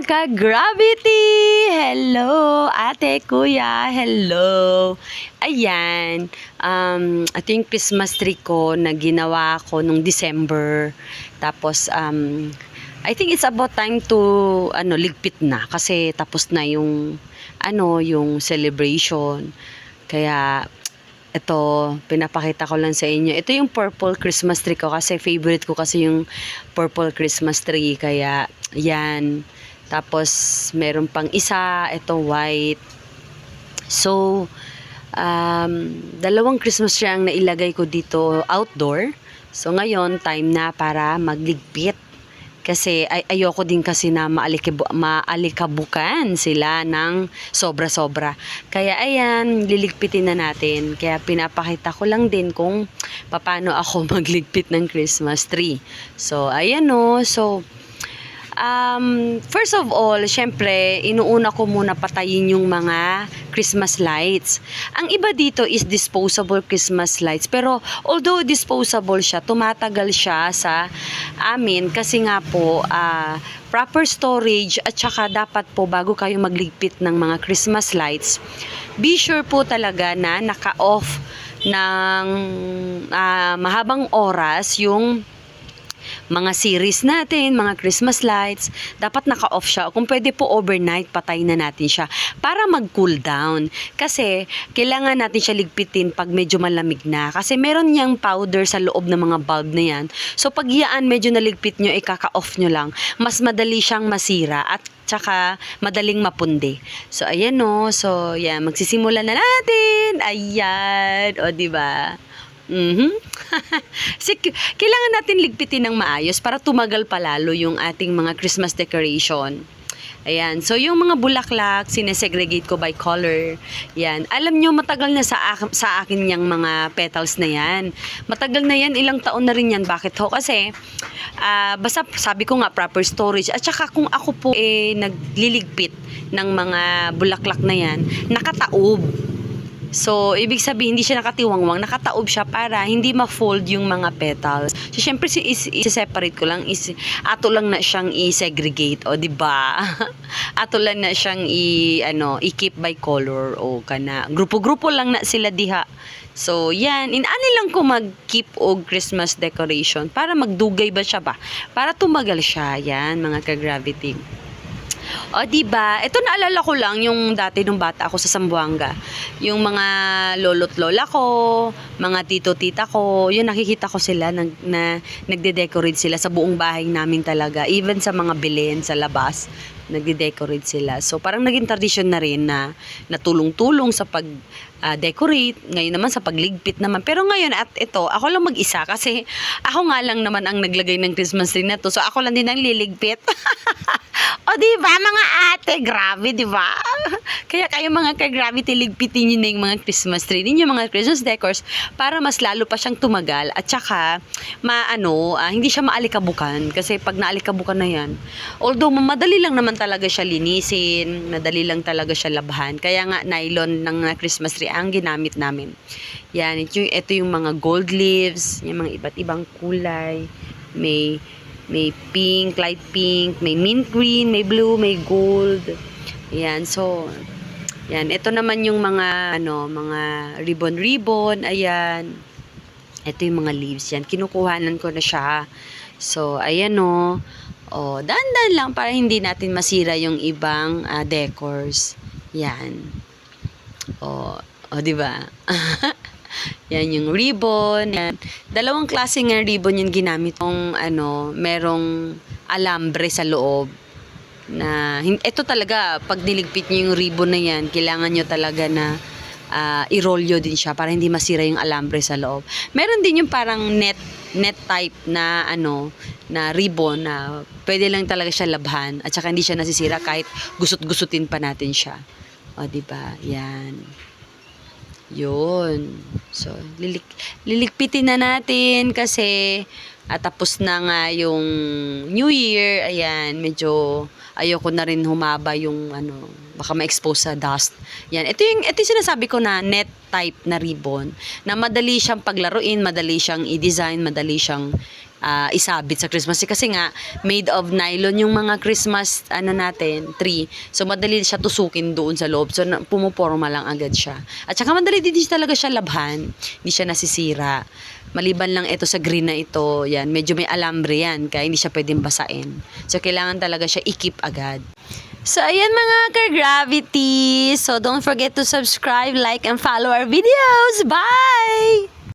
Ka-Gravity! Hello! Ate, kuya, hello! Ayan, ito yung Christmas tree ko na ginawa ko nung December. Tapos, I think it's about time to, ligpit na. Kasi tapos na yung, yung celebration. Kaya, ito, pinapakita ko lang sa inyo. Ito yung purple Christmas tree ko kasi favorite ko kasi yung purple Christmas tree. Kaya, yan. Tapos, meron pang isa, ito white. So, dalawang Christmas tree ang nailagay ko dito outdoor. So, ngayon, time na para magligpit. Kasi ayoko din kasi na maalikabukan sila ng sobra-sobra. Kaya ayan, liligpitin na natin. Kaya pinapakita ko lang din kung paano ako magligpit ng Christmas tree. So, ayan o. So, first of all, syempre, inuuna ko muna patayin yung mga Christmas lights. Ang iba dito is disposable Christmas lights. Pero, although disposable siya, tumatagal siya sa amin kasi nga po, proper storage at saka dapat po bago kayo magligpit ng mga Christmas lights, be sure po talaga na naka-off ng mahabang oras yung mga series natin, mga Christmas lights, dapat naka-off siya. Kung pwede po overnight, patay na natin siya para mag-cool down. Kasi, kailangan natin siya ligpitin pag medyo malamig na. Kasi meron niyang powder sa loob ng mga bulb na yan. So, pag yaan medyo naligpit nyo, ikaka-off nyo lang. Mas madali siyang masira at tsaka madaling mapundi. So, ayan o. So, yan. Magsisimula na natin. Ayan. O, diba? Kailangan natin ligpitin ng maayos para tumagal palalo yung ating mga Christmas decoration. Ayan. So, yung mga bulaklak, sinesegregate ko by color. Yan. Alam nyo, matagal na sa akin yung mga petals na yan. Matagal na yan. Ilang taon na rin yan. Bakit ho? Kasi, basta sabi ko nga, proper storage. At saka kung ako po nagliligpit ng mga bulaklak na yan, nakataob. So, ibig sabihin, hindi siya nakatiwangwang, nakataob siya para hindi ma-fold yung mga petals. So, syempre, i-separate ko lang, ato lang na siyang i-segregate, o, diba? Ato lang na siyang i-keep by color, o, kana. Grupo-grupo lang na sila diha. So, yan, inani lang ko mag-keep og Christmas decoration para magdugay ba siya ba? Para tumagal siya, yan, mga ka-gravity. O, diba? Ito naalala ko lang yung dati nung bata ako sa Zamboanga. Yung mga lolo't lola ko, mga tito-tita ko, yun nakikita ko sila na nagde-decorate sila sa buong bahay namin talaga. Even sa mga bilin sa labas, nagde-decorate sila. So, parang naging tradisyon na rin na natulong-tulong sa pag-decorate. Ngayon naman sa pagligpit naman. Pero ngayon, at ito, ako lang mag-isa kasi ako nga lang naman ang naglagay ng Christmas tree na to. So, ako lang din ang liligpit. O, diba, mga ate, grabe, diba? Kaya kayo mga ka-gravity, ligpitin nyo na yung mga Christmas tree ninyo, mga Christmas decors, para mas lalo pa siyang tumagal. At saka, hindi siya maalikabukan. Kasi pag naalikabukan na yan, although madali lang naman talaga siya linisin, madali lang talaga siya labhan. Kaya nga, nylon ng Christmas tree ang ginamit namin. Yan, ito yung mga gold leaves, yung mga iba't ibang kulay. May pink, light pink, may mint green, may blue, may gold. Ayan, so, yan. Ito naman yung mga, mga ribbon-ribbon. Ayan. Ito yung mga leaves yan. Kinukuhanan ko na siya. So, ayan o. O, dahan-dahan lang para hindi natin masira yung ibang decors. Yan. O, diba? Yan yung ribbon. Yan. Dalawang klase ng ribbon yung ginamit. Yung merong alambre sa loob. Ito talaga, pag niligpit nyo yung ribbon na yan, kailangan nyo talaga na i-rolyo din siya para hindi masira yung alambre sa loob. Meron din yung parang net type na na ribbon na pwede lang talaga siya labhan at saka hindi siya nasisira kahit gusot-gusutin pa natin siya. O, diba? Yan. Yun. So, liligpitin na natin kasi tapos na nga yung New Year. Ayan, medyo ayoko na rin humaba yung baka ma-expose sa dust. Yan. Ito yung sinasabi ko na net type na ribbon na madali siyang paglaruin, madali siyang i-design, madali siyang isabit sa Christmas tree. Kasi nga, made of nylon yung mga Christmas tree. So, madali siya tusukin doon sa loob. So, pumuporma lang agad siya. At saka madali din talaga siya labhan. Hindi siya nasisira. Maliban lang ito sa green na ito, yan, medyo may alambre yan, kaya hindi siya pwedeng basain. So, kailangan talaga siya i-keep agad. So, ayan mga ka-gravity. So, don't forget to subscribe, like, and follow our videos. Bye!